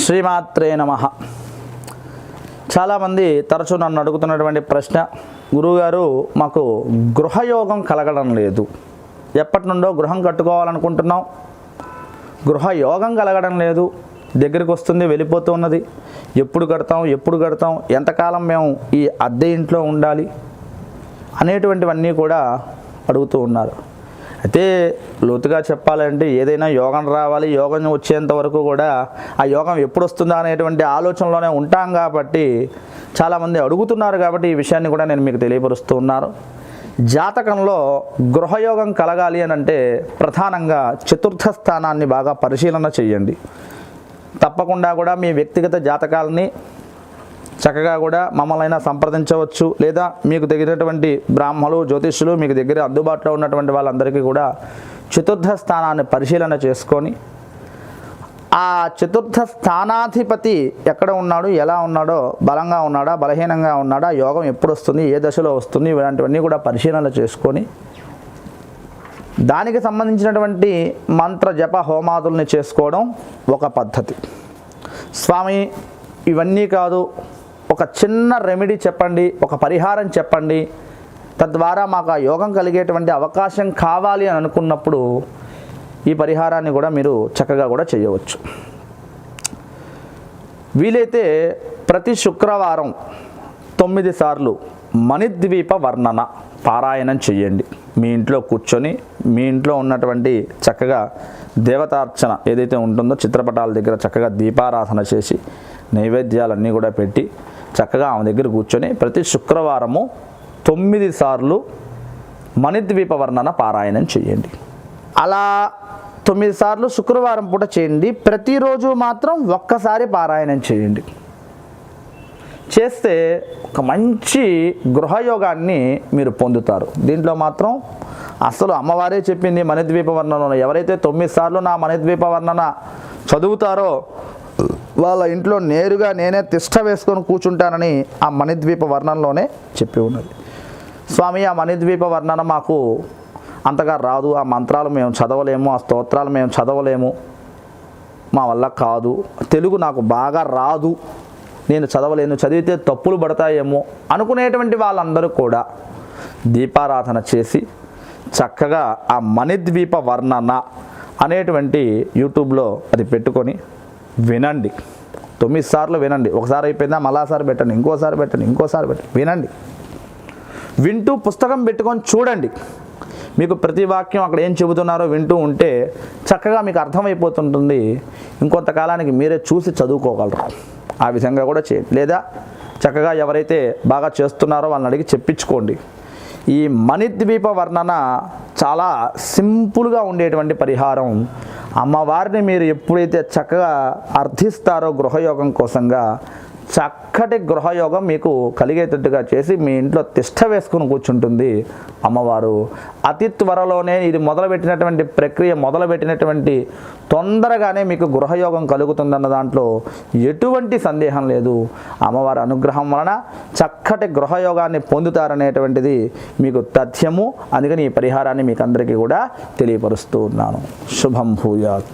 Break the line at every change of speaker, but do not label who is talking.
శ్రీమాత్రే నమః. చాలామంది తరచూ నన్ను అడుగుతున్నటువంటి ప్రశ్న, గురువుగారు మాకు గృహయోగం కలగడం లేదు, ఎప్పటి నుండో గృహం కట్టుకోవాలనుకుంటున్నాం, గృహయోగం కలగడం లేదు, దగ్గరికి వస్తుంది వెళ్ళిపోతూ ఉన్నది, ఎప్పుడు కడతాం, ఎంతకాలం మేము ఈ అద్దె ఇంట్లో ఉండాలి అనేటువంటివన్నీ కూడా అడుగుతూ ఉన్నారు. అయితే లోతుగా చెప్పాలంటే ఏదైనా యోగం రావాలి, యోగం వచ్చేంత వరకు కూడా ఆ యోగం ఎప్పుడు వస్తుందా అనేటువంటి ఆలోచనలోనే ఉంటాం కాబట్టి చాలామంది అడుగుతున్నారు. కాబట్టి ఈ విషయాన్ని కూడా నేను మీకు తెలియపరుస్తూ ఉన్నాను. జాతకంలో గృహయోగం కలగాలి అని అంటే ప్రధానంగా చతుర్థ స్థానాన్ని బాగా పరిశీలన చేయండి. తప్పకుండా కూడా మీ వ్యక్తిగత జాతకాలని చక్కగా కూడా మమ్మల్ని సంప్రదించవచ్చు, లేదా మీకు తగినటువంటి బ్రాహ్మలు జ్యోతిష్యులు మీకు దగ్గర అందుబాటులో ఉన్నటువంటి వాళ్ళందరికీ కూడా చతుర్థ స్థానాన్ని పరిశీలన చేసుకొని ఆ చతుర్థ స్థానాధిపతి ఎక్కడ ఉన్నాడు, ఎలా ఉన్నాడో, బలంగా ఉన్నాడా, బలహీనంగా ఉన్నాడా, యోగం ఎప్పుడు వస్తుంది, ఏ దశలో వస్తుంది, ఇలాంటివన్నీ కూడా పరిశీలన చేసుకొని దానికి సంబంధించినటువంటి మంత్ర జప హోమాదుల్ని చేసుకోవడం ఒక పద్ధతి. స్వామి ఇవన్నీ కాదు, ఒక చిన్న రెమెడీ చెప్పండి, ఒక పరిహారం చెప్పండి, తద్వారా మాకు ఆ యోగం కలిగేటువంటి అవకాశం కావాలి అని అనుకున్నప్పుడు ఈ పరిహారాన్ని కూడా మీరు చక్కగా కూడా చేయవచ్చు. వీలైతే ప్రతి శుక్రవారం 9 సార్లు మణిద్వీప వర్ణన పారాయణం చేయండి. మీ ఇంట్లో కూర్చొని మీ ఇంట్లో ఉన్నటువంటి చక్కగా దేవతార్చన ఏదైతే ఉంటుందో చిత్రపటాల దగ్గర చక్కగా దీపారాధన చేసి నైవేద్యాలన్నీ కూడా పెట్టి చక్కగా ఆమె దగ్గర కూర్చొని ప్రతి శుక్రవారము 9 సార్లు మణిద్వీప వర్ణన పారాయణం చేయండి. అలా 9 సార్లు శుక్రవారం పూట చేయండి. ప్రతిరోజు మాత్రం ఒక్కసారి పారాయణం చేయండి. చేస్తే ఒక మంచి గృహయోగాన్ని మీరు పొందుతారు. దీంట్లో మాత్రం అసలు అమ్మవారే చెప్పింది మణిద్వీప వర్ణనలో, ఎవరైతే 9 సార్లు నా మణిద్వీప వర్ణన చదువుతారో వాళ్ళ ఇంట్లో నేరుగా నేనే తిష్ట వేసుకొని కూర్చుంటానని ఆ మణిద్వీప వర్ణనలోనే చెప్పి ఉన్నది. స్వామి ఆ మణిద్వీప వర్ణన మాకు అంతగా రాదు, ఆ మంత్రాలు మేము చదవలేము, ఆ స్తోత్రాలు మేము చదవలేము, మా వల్ల కాదు, తెలుగు నాకు బాగా రాదు, నేను చదవలేను, చదివితే తప్పులు పడతాయేమో అనుకునేటువంటి వాళ్ళందరూ కూడా దీపారాధన చేసి చక్కగా ఆ మణిద్వీప వర్ణన అనేటువంటి యూట్యూబ్లో అది పెట్టుకొని వినండి. 9 సార్లు వినండి. ఒకసారి అయిపోయిందా మళ్ళాసారి పెట్టండి, ఇంకోసారి పెట్టండి, వినండి. వింటూ పుస్తకం పెట్టుకొని చూడండి. మీకు ప్రతి వాక్యం అక్కడ ఏం చెబుతున్నారో వింటూ ఉంటే చక్కగా మీకు అర్థమైపోతుంటుంది. ఇంకొంతకాలానికి మీరే చూసి చదువుకోగలరు. ఆ విధంగా కూడా చేయండి. లేదా చక్కగా ఎవరైతే బాగా చేస్తున్నారో వాళ్ళని అడిగి చెప్పించుకోండి. ఈ మణిద్వీప వర్ణన చాలా సింపుల్గా ఉండేటువంటి పరిహారం. అమ్మవారిని మీరు ఎప్పుడైతే చక్కగా అర్థిస్తారో గృహయోగం కోసంగా చక్కటి గృహయోగం మీకు కలిగేటట్టుగా చేసి మీ ఇంట్లో తిష్ట వేసుకుని కూర్చుంటుంది అమ్మవారు. అతి త్వరలోనే ఇది మొదలుపెట్టినటువంటి ప్రక్రియ మొదలుపెట్టినటువంటి తొందరగానే మీకు గృహయోగం కలుగుతుందన్న దాంట్లో ఎటువంటి సందేహం లేదు. అమ్మవారి అనుగ్రహం వలన చక్కటి గృహయోగాన్ని పొందుతారనేటువంటిది మీకు తథ్యము. అందుకని ఈ పరిహారాన్ని మీకు అందరికీ కూడా తెలియపరుస్తూ ఉన్నాను. శుభం భూయాత్.